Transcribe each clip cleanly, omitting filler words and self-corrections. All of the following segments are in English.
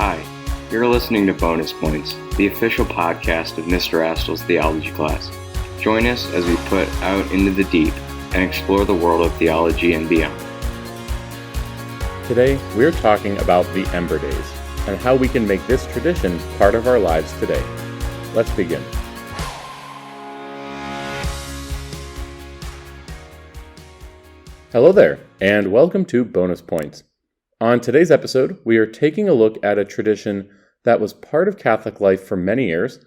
Hi, you're listening to Bonus Points, the official podcast of Mr. Astel's theology class. Join us as we put out into the deep and explore the world of theology and beyond. Today, we're talking about the Ember Days and how we can make this tradition part of our lives today. Let's begin. Hello there, and welcome to Bonus Points. On today's episode, we are taking a look at a tradition that was part of Catholic life for many years,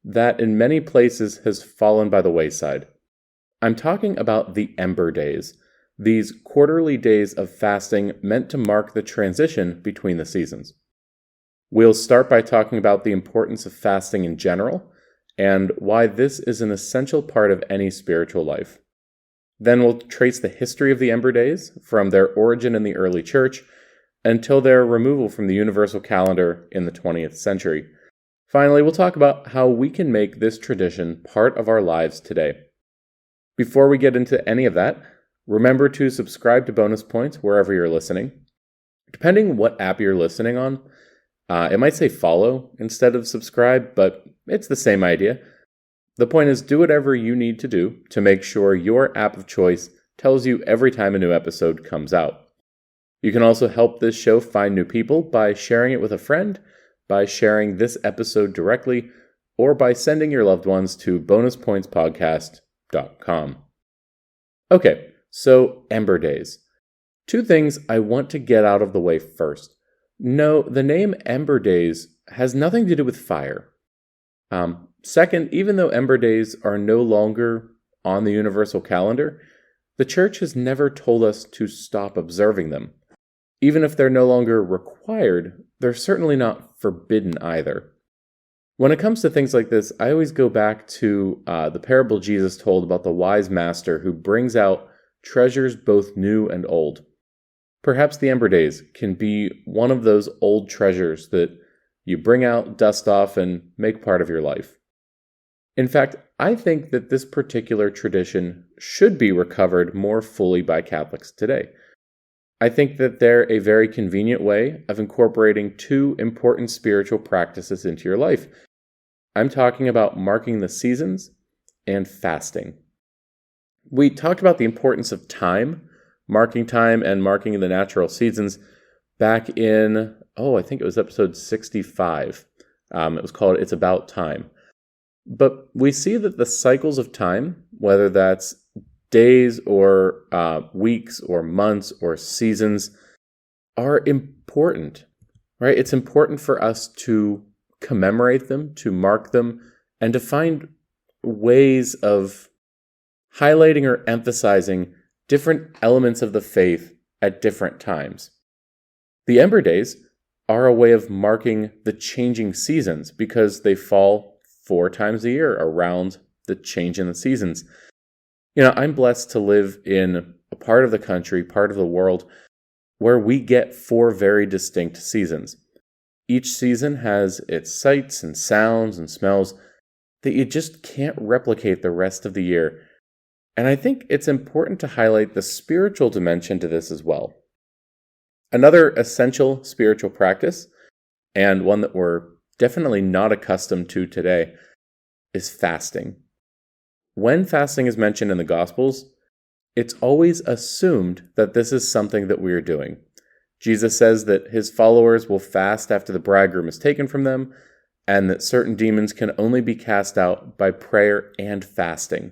that in many places has fallen by the wayside. I'm talking about the Ember Days, these quarterly days of fasting meant to mark the transition between the seasons. We'll start by talking about the importance of fasting in general, and why this is an essential part of any spiritual life. Then we'll trace the history of the Ember Days, from their origin in the early church until their removal from the universal calendar in the 20th century. Finally, we'll talk about how we can make this tradition part of our lives today. Before we get into any of that, remember to subscribe to Bonus Points wherever you're listening. Depending what app you're listening on, it might say follow instead of subscribe, but it's the same idea. The point is, do whatever you need to do to make sure your app of choice tells you every time a new episode comes out. You can also help this show find new people by sharing it with a friend, by sharing this episode directly, or by sending your loved ones to bonuspointspodcast.com. Okay, so Ember Days. Two things I want to get out of the way first. No, the name Ember Days has nothing to do with fire. Second, even though Ember Days are no longer on the universal calendar, the Church has never told us to stop observing them. Even if they're no longer required, they're certainly not forbidden either. When it comes to things like this, I always go back to the parable Jesus told about the wise master who brings out treasures both new and old. Perhaps the Ember Days can be one of those old treasures that you bring out, dust off, and make part of your life. In fact, I think that this particular tradition should be recovered more fully by Catholics today. I think that they're a very convenient way of incorporating two important spiritual practices into your life. I'm talking about marking the seasons and fasting. We talked about the importance of time, marking time and marking the natural seasons back in, I think it was episode 65. It was called It's About Time. But we see that the cycles of time, whether that's days or weeks or months or seasons, are important, right? It's important for us to commemorate them, to mark them, and to find ways of highlighting or emphasizing different elements of the faith at different times. The Ember Days are a way of marking the changing seasons because they fall 4 times a year around the change in the seasons. I'm blessed to live in a part of the country, part of the world, where we get 4 very distinct seasons. Each season has its sights and sounds and smells that you just can't replicate the rest of the year. And I think it's important to highlight the spiritual dimension to this as well. Another essential spiritual practice, and one that we're definitely not accustomed to today, is fasting. When fasting is mentioned in the Gospels, it's always assumed that this is something that we are doing. Jesus says that his followers will fast after the bridegroom is taken from them, and that certain demons can only be cast out by prayer and fasting.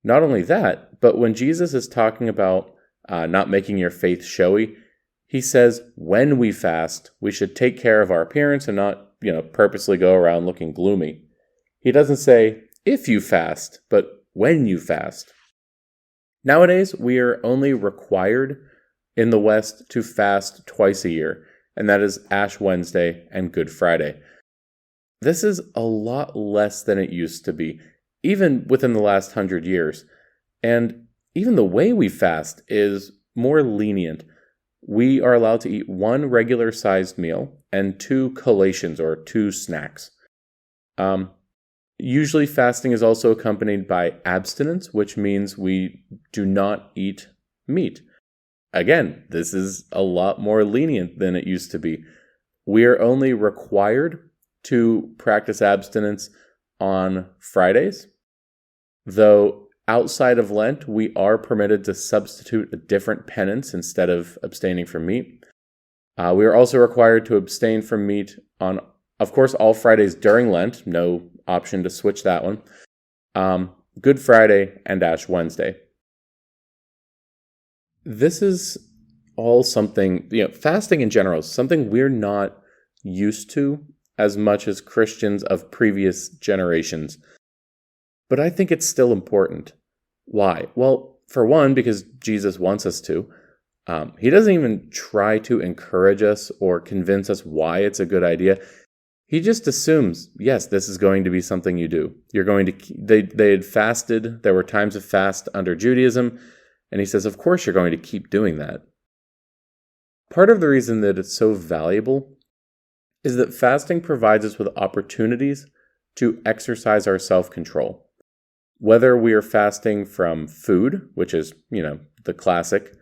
Not only that, but when Jesus is talking about not making your faith showy, he says when we fast, we should take care of our appearance and not, purposely go around looking gloomy. He doesn't say if you fast, but when you fast. Nowadays, we are only required in the West to fast twice a year, and that is Ash Wednesday and Good Friday. This is a lot less than it used to be, even within the last 100 years. And even the way we fast is more lenient. We are allowed to eat 1 regular-sized meal and 2 collations or 2 snacks. Usually fasting is also accompanied by abstinence, which means we do not eat meat. Again, this is a lot more lenient than it used to be. We are only required to practice abstinence on Fridays, though outside of Lent, we are permitted to substitute a different penance instead of abstaining from meat. We are also required to abstain from meat on, of course, all Fridays during Lent. No option to switch that one. Good Friday and Ash Wednesday. This is all something, fasting in general is something we're not used to as much as Christians of previous generations. But I think it's still important. Why? Well, for one, because Jesus wants us to. He doesn't even try to encourage us or convince us why it's a good idea. He just assumes, yes, this is going to be something you do. You're going to. They had fasted. There were times of fast under Judaism, and he says, of course, you're going to keep doing that. Part of the reason that it's so valuable is that fasting provides us with opportunities to exercise our self-control. Whether we are fasting from food, which is, the classic,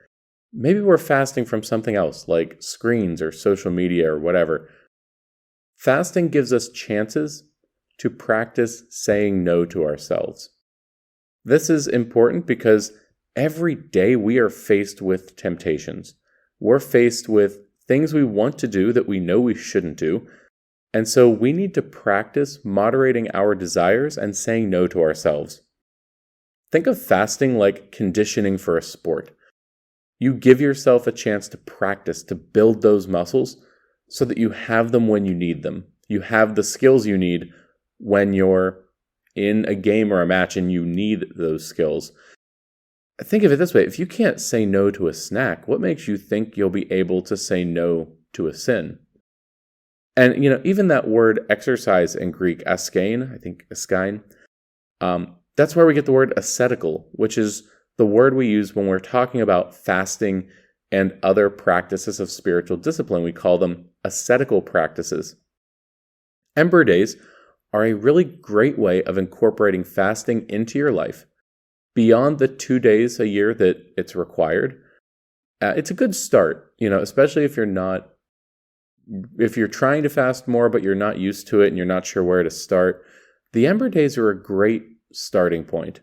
maybe we're fasting from something else like screens or social media or whatever. Fasting gives us chances to practice saying no to ourselves. This is important because every day we are faced with temptations. We're faced with things we want to do that we know we shouldn't do. And so we need to practice moderating our desires and saying no to ourselves. Think of fasting like conditioning for a sport. You give yourself a chance to practice, to build those muscles so that you have them when you need them. You have the skills you need when you're in a game or a match and you need those skills. Think of it this way. If you can't say no to a snack, what makes you think you'll be able to say no to a sin? And, even that word exercise in Greek, askein, I think askein, that's where we get the word ascetical, which is the word we use when we're talking about fasting and other practices of spiritual discipline. We call them ascetical practices. Ember days are a really great way of incorporating fasting into your life. Beyond the 2 days a year that it's required, it's a good start, especially if you're trying to fast more, but you're not used to it and you're not sure where to start. The Ember days are a great starting point.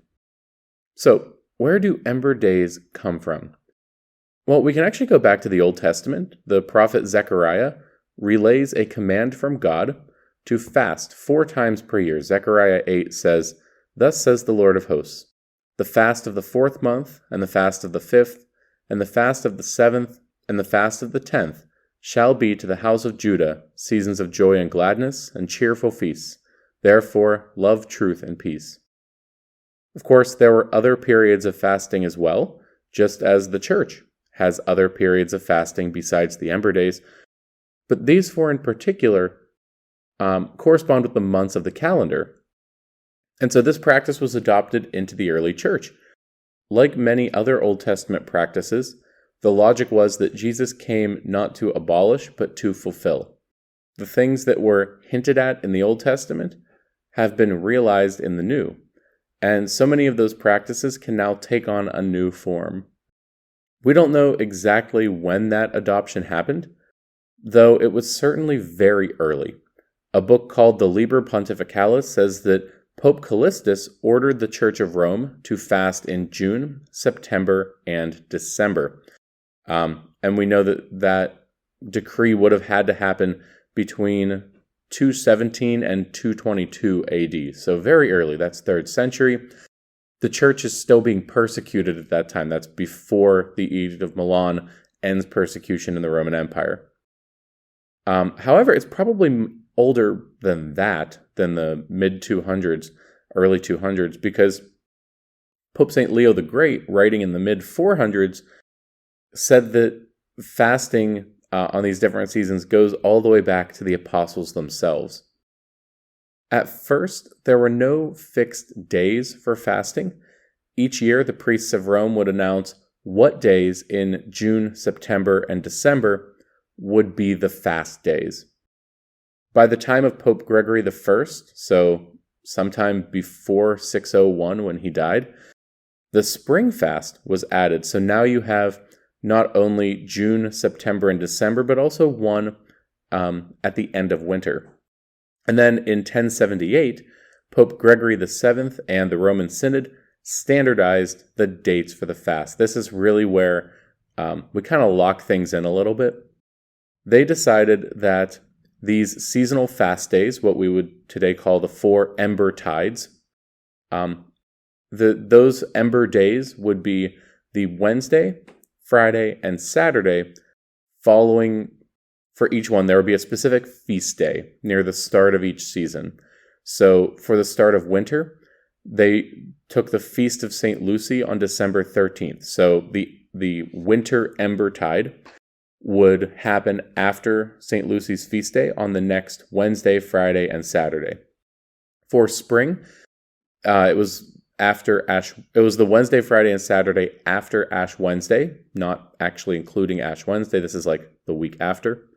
So, where do Ember days come from? Well, we can actually go back to the Old Testament. The prophet Zechariah relays a command from God to fast 4 times per year. Zechariah 8 says, "Thus says the Lord of hosts, the fast of the 4th month, and the fast of the 5th, and the fast of the 7th, and the fast of the 10th shall be to the house of Judah seasons of joy and gladness and cheerful feasts. Therefore, love truth and peace." Of course, there were other periods of fasting as well, just as the church has other periods of fasting besides the Ember days. But these 4 in particular correspond with the months of the calendar. And so this practice was adopted into the early church. Like many other Old Testament practices, the logic was that Jesus came not to abolish, but to fulfill. The things that were hinted at in the Old Testament have been realized in the New. And so many of those practices can now take on a new form. We don't know exactly when that adoption happened, though it was certainly very early. A book called the Liber Pontificalis says that Pope Callistus ordered the Church of Rome to fast in June, September, and December. And we know that decree would have had to happen between 217 and 222 AD. So very early, that's 3rd century. The church is still being persecuted at that time. That's before the Edict of Milan ends persecution in the Roman Empire. However, it's probably older than that, than the mid-200s, early 200s, because Pope St. Leo the Great, writing in the mid-400s, said that fasting on these different seasons goes all the way back to the apostles themselves. At first, there were no fixed days for fasting. Each year, the priests of Rome would announce what days in June, September, and December would be the fast days. By the time of Pope Gregory I, so sometime before 601 when he died, the spring fast was added. So now you have not only June, September, and December, but also one at the end of winter. And then in 1078, Pope Gregory VII and the Roman Synod standardized the dates for the fast. This is really where we kind of lock things in a little bit. They decided that these seasonal fast days, what we would today call the 4 Ember tides, those Ember days would be the Wednesday, Friday, and Saturday following. For each one, there would be a specific feast day near the start of each season. So for the start of winter, they took the Feast of St. Lucy on December 13th. So the winter Ember tide would happen after St. Lucy's feast day on the next Wednesday, Friday, and Saturday. For spring, it was the Wednesday, Friday, and Saturday after Ash Wednesday, not actually including Ash Wednesday. This is like the week after.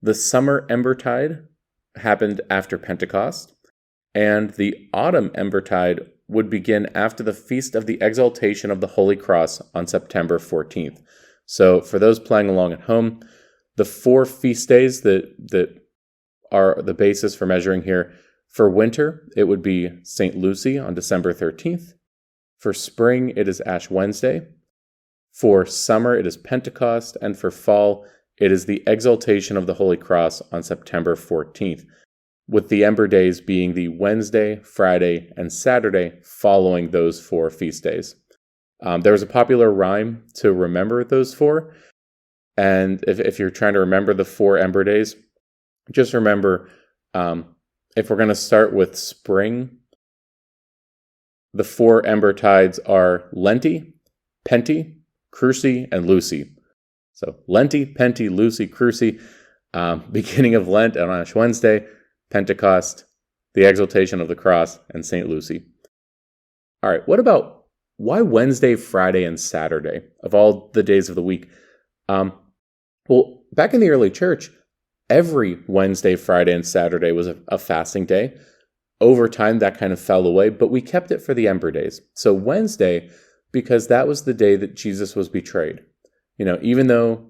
The summer Embertide happened after Pentecost, and the autumn Embertide would begin after the Feast of the Exaltation of the Holy Cross on September 14th. So for those playing along at home, the 4 feast days that are the basis for measuring here, for winter, it would be St. Lucy on December 13th. For spring, it is Ash Wednesday. For summer, it is Pentecost. And for fall, it is the Exaltation of the Holy Cross on September 14th, with the Ember days being the Wednesday, Friday, and Saturday following those 4 feast days. There was a popular rhyme to remember those 4, and if you're trying to remember the 4 Ember days, just remember, if we're going to start with spring, the 4 Ember tides are Lenti, Penti, Cruci, and Lucy. So Lenti, Penti, Lucy, Cruci, beginning of Lent on Ash Wednesday, Pentecost, the Exaltation of the Cross, and St. Lucy. All right, what about why Wednesday, Friday, and Saturday of all the days of the week? Well, back in the early church, every Wednesday, Friday, and Saturday was a fasting day. Over time, that kind of fell away, but we kept it for the Ember days. So Wednesday, because that was the day that Jesus was betrayed. Even though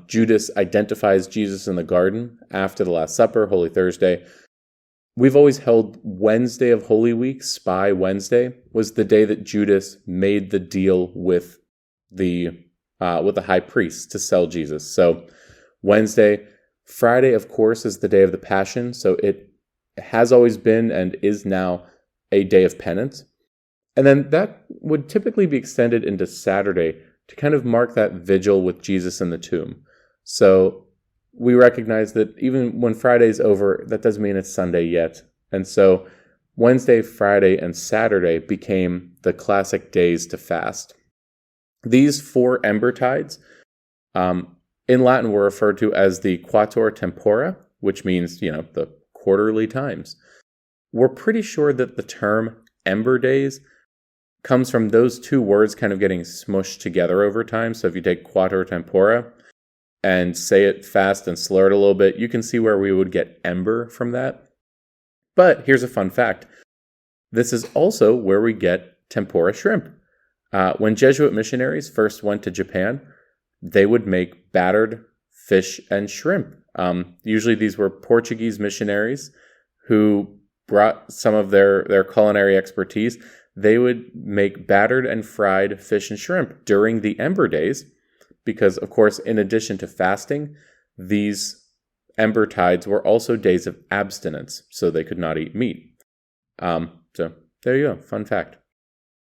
Judas identifies Jesus in the garden after the Last Supper, Holy Thursday, we've always held Wednesday of Holy Week, Spy Wednesday, was the day that Judas made the deal with the high priest to sell Jesus. So Wednesday. Friday, of course, is the day of the Passion, so it has always been and is now a day of penance. And then that would typically be extended into Saturday to kind of mark that vigil with Jesus in the tomb. So we recognize that even when Friday's over, that doesn't mean it's Sunday yet. And so Wednesday, Friday, and Saturday became the classic days to fast. These 4 Ember tides, in Latin were referred to as the quator tempora, which means, the quarterly times. We're pretty sure that the term Ember days comes from those 2 words kind of getting smushed together over time. So if you take quator tempora and say it fast and slur it a little bit, you can see where we would get ember from that. But here's a fun fact. This is also where we get tempura shrimp. When Jesuit missionaries first went to Japan, they would make battered fish and shrimp. Usually these were Portuguese missionaries who brought some of their culinary expertise. They would make battered and fried fish and shrimp during the Ember days because, of course, in addition to fasting, these Ember tides were also days of abstinence, so they could not eat meat. So there you go, fun fact.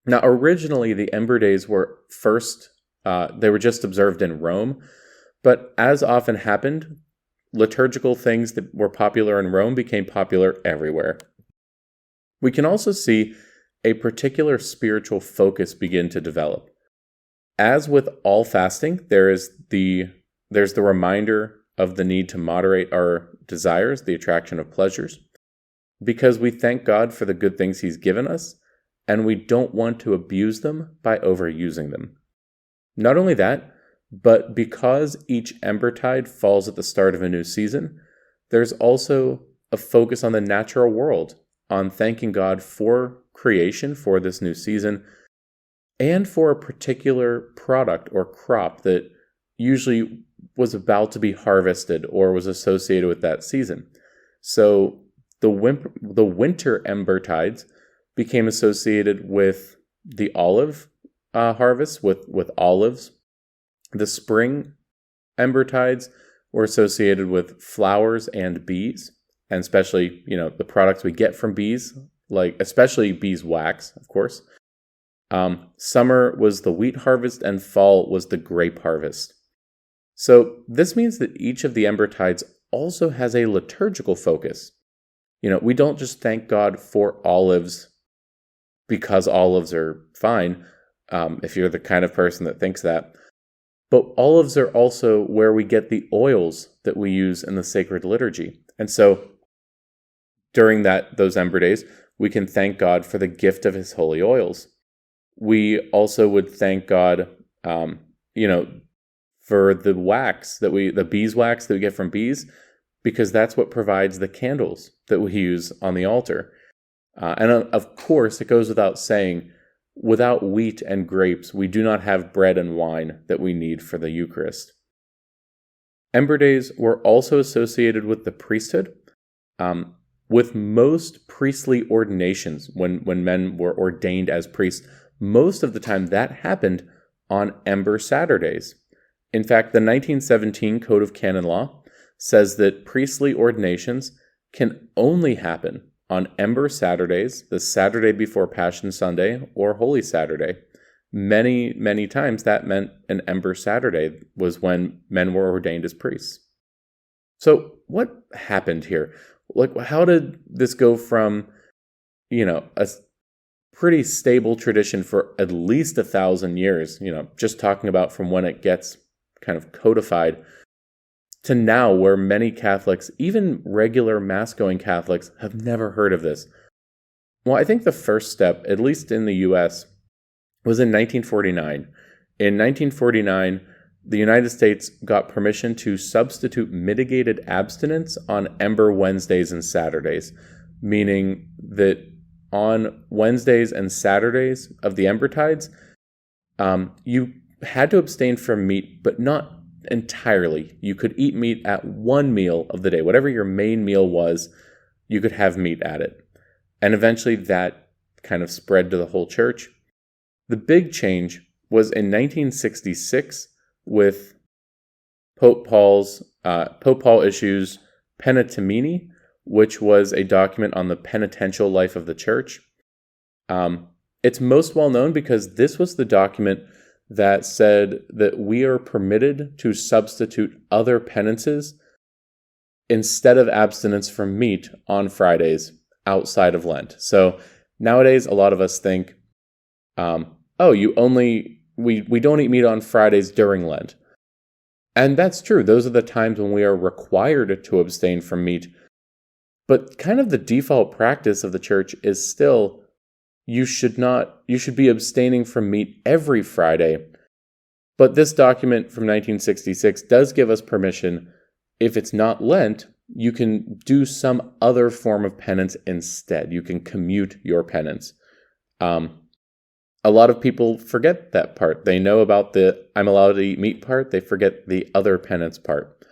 Now, originally, the Ember days were they were just observed in Rome, but as often happened, liturgical things that were popular in Rome became popular everywhere. We can also see a particular spiritual focus begin to develop. As with all fasting, there's the reminder of the need to moderate our desires, the attraction of pleasures, because we thank God for the good things He's given us, and we don't want to abuse them by overusing them. Not only that, but because each Embertide falls at the start of a new season, there's also a focus on the natural world, on thanking God for creation, for this new season, and for a particular product or crop that usually was about to be harvested or was associated with that season. So the winter ember tides became associated with the olive harvest, with olives. The spring ember tides were associated with flowers and bees, and especially, the products we get from bees, like especially beeswax, of course. Summer was the wheat harvest, and fall was the grape harvest. So this means that each of the ember tides also has a liturgical focus. We don't just thank God for olives because olives are fine, if you're the kind of person that thinks that. But olives are also where we get the oils that we use in the sacred liturgy. And so during those ember days, we can thank God for the gift of his holy oils. We also would thank God, for the the beeswax that we get from bees, because that's what provides the candles that we use on the altar. And of course, it goes without saying, without wheat and grapes, we do not have bread and wine that we need for the Eucharist. Ember days were also associated with the priesthood. With most priestly ordinations, when men were ordained as priests, most of the time that happened on Ember Saturdays. In fact, the 1917 Code of Canon Law says that priestly ordinations can only happen on Ember Saturdays, the Saturday before Passion Sunday, or Holy Saturday. Many, many times that meant an Ember Saturday was when men were ordained as priests. So what happened here? How did this go from, a pretty stable tradition for at least 1,000 years, just talking about from when it gets kind of codified, to now where many Catholics, even regular Mass-going Catholics, have never heard of this? Well, I think the first step, at least in the US, was in 1949. In 1949, the United States got permission to substitute mitigated abstinence on Ember Wednesdays and Saturdays, meaning that on Wednesdays and Saturdays of the Ember tides, you had to abstain from meat, but not entirely. You could eat meat at one meal of the day. Whatever your main meal was, you could have meat at it. And eventually that kind of spread to the whole church. The big change was in 1966 with Pope Paul issues Penitemini, which was a document on the penitential life of the church. It's most well known because this was the document that said that we are permitted to substitute other penances instead of abstinence from meat on Fridays outside of Lent. So nowadays, a lot of us think, we don't eat meat on Fridays during Lent. And that's true. Those are the times when we are required to abstain from meat. But kind of the default practice of the church is still, you should be abstaining from meat every Friday. But this document from 1966 does give us permission, if it's not Lent, you can do some other form of penance instead. You can commute your penance. A lot of people forget that part. They know about the I'm allowed to eat meat part. They forget the other penance part.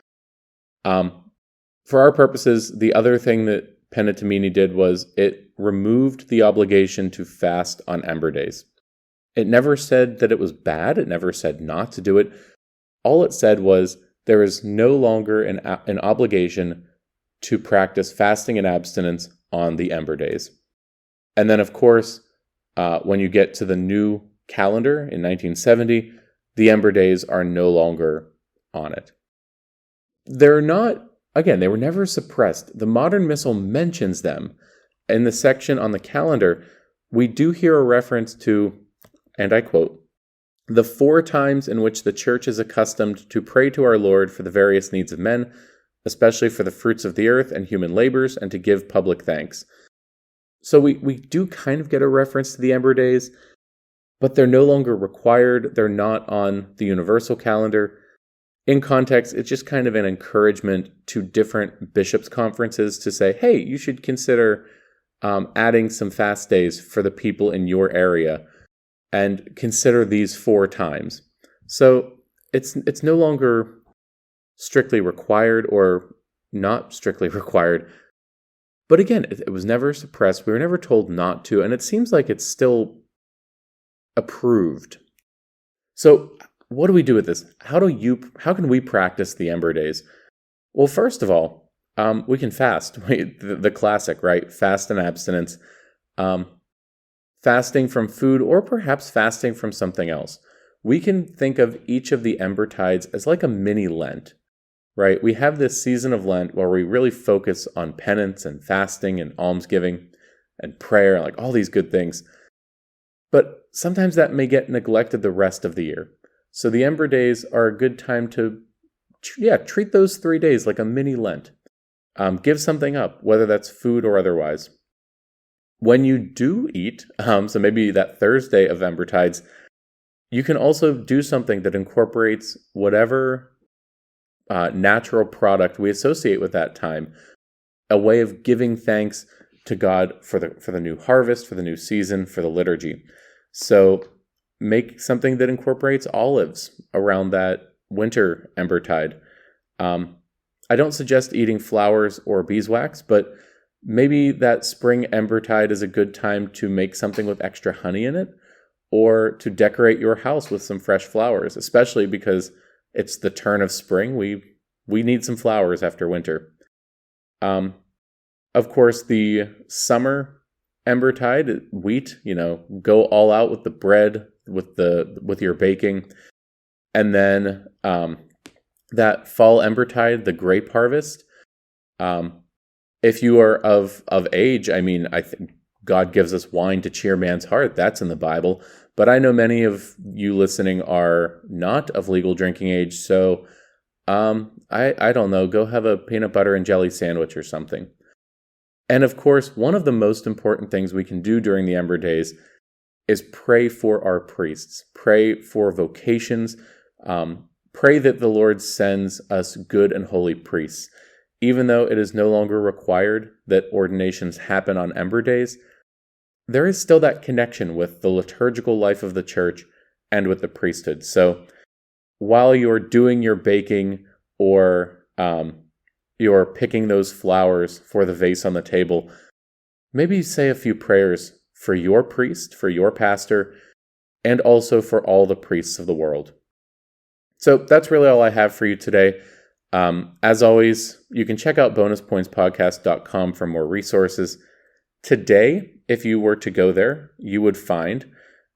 For our purposes, the other thing that Penitemini did was it removed the obligation to fast on Ember days. It never said that it was bad. It never said not to do it. All it said was there is no longer an obligation to practice fasting and abstinence on the Ember days. And then, of course, when you get to the new calendar in 1970, the Ember days are no longer on it. They were never suppressed. The modern missal mentions them. In the section on the calendar, we do hear a reference to, and I quote, "the 4 times in which the Church is accustomed to pray to our Lord for the various needs of men, especially for the fruits of the earth and human labors, and to give public thanks." So we do kind of get a reference to the Ember days, but they're no longer required. They're not on the universal calendar. In context, it's just kind of an encouragement to different bishops' conferences to say, hey, you should consider adding some fast days for the people in your area and consider these 4 times. So it's no longer strictly required or not strictly required. But again, it was never suppressed. We were never told not to, and it seems like it's still approved. So what do we do with this? How can we practice the Ember Days? Well, first of all, we can fast. The classic, right? Fast and abstinence. Fasting from food, or perhaps fasting from something else. We can think of each of the Ember Tides as like a mini-Lent, right? We have this season of Lent where we really focus on penance and fasting and almsgiving and prayer, like all these good things. But sometimes that may get neglected the rest of the year. So the Ember Days are a good time to, treat those 3 days like a mini-Lent. Give something up, whether that's food or otherwise. When you do eat, so maybe that Thursday of Ember Tides, you can also do something that incorporates whatever natural product we associate with that time, a way of giving thanks to God for the new harvest, for the new season, for the liturgy. So make something that incorporates olives around that winter Ember Tide. I don't suggest eating flowers or beeswax, but maybe that spring Ember Tide is a good time to make something with extra honey in it, or to decorate your house with some fresh flowers, especially because it's the turn of spring. We need some flowers after winter. Of course, the summer Ember Tide, wheat, go all out with the bread, with your baking. And then that fall Ember Tide, the grape harvest, if you are of age, I think God gives us wine to cheer man's heart. That's in the Bible. But I know many of you listening are not of legal drinking age, so I don't know, go have a peanut butter and jelly sandwich or something. And of course, one of the most important things we can do during the Ember Days is pray for our priests. Pray for vocations. Pray that the Lord sends us good and holy priests. Even though it is no longer required that ordinations happen on Ember Days, there is still that connection with the liturgical life of the church and with the priesthood. So while you're doing your baking or you're picking those flowers for the vase on the table, maybe say a few prayers for your priest, for your pastor, and also for all the priests of the world. So that's really all I have for you today. As always, you can check out bonuspointspodcast.com for more resources. Today, if you were to go there, you would find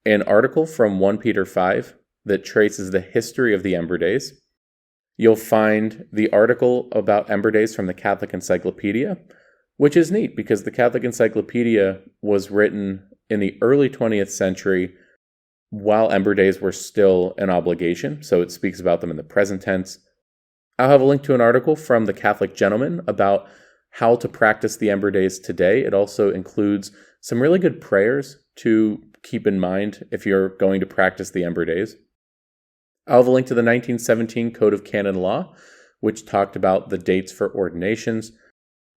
an article from 1 Peter 5 that traces the history of the Ember Days. You'll find the article about Ember Days from the Catholic Encyclopedia, which is neat because the Catholic Encyclopedia was written in the early 20th century while Ember Days were still an obligation, so it speaks about them in the present tense. I'll have a link to an article from the Catholic Gentleman about how to practice the Ember Days today. It also includes some really good prayers to keep in mind if you're going to practice the Ember Days. I'll have a link to the 1917 Code of Canon Law, which talked about the dates for ordinations,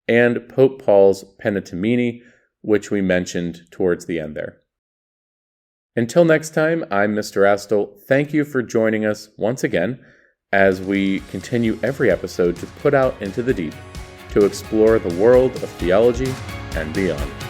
and Pope Paul's Penitemini, which we mentioned towards the end there. Until next time, I'm Mr. Astle. Thank you for joining us once again as we continue every episode to put out into the deep, to explore the world of theology and beyond.